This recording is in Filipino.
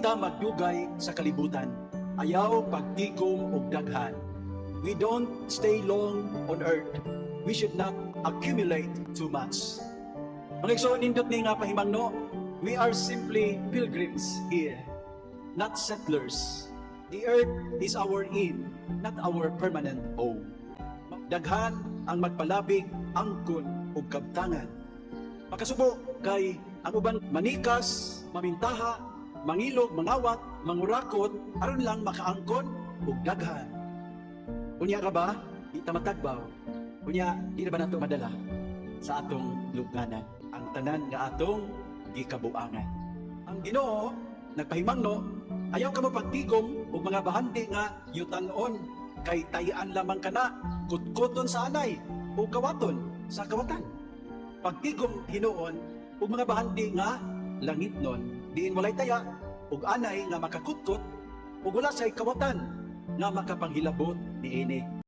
ta magdugay sa kalibutan. Ayaw pagtigom og daghan. We don't stay long on earth. We should not accumulate too much. Mga igsoon, nindot ni nga pahimangno, we are simply pilgrims here, not settlers. The earth is our inn, not our permanent home. Daghan ang magpalabig, angkon ug kabtangan. Makasubo kay ang uban manikas, mamintaha, mangilog, mangawat, mangurakot aron lang makaangkon ug daghan. Unya ra ba? Di ta matagbaw. Unya di na ba nato madala sa atong lubnganan ang tanan nga atong gikabuangan. Ang Ginoo nagpahimangno, ayaw ka mapagtigom og mga bahandi nga yutan-on kay tayan lamang kana kutkuton sa anay o kawaton sa kawatan. Pagtigom hinuon og mga bahandi nga langitnon diin walay taya ug anay nga makakutkot ug wala say kawatan nga makapanghilabot niini.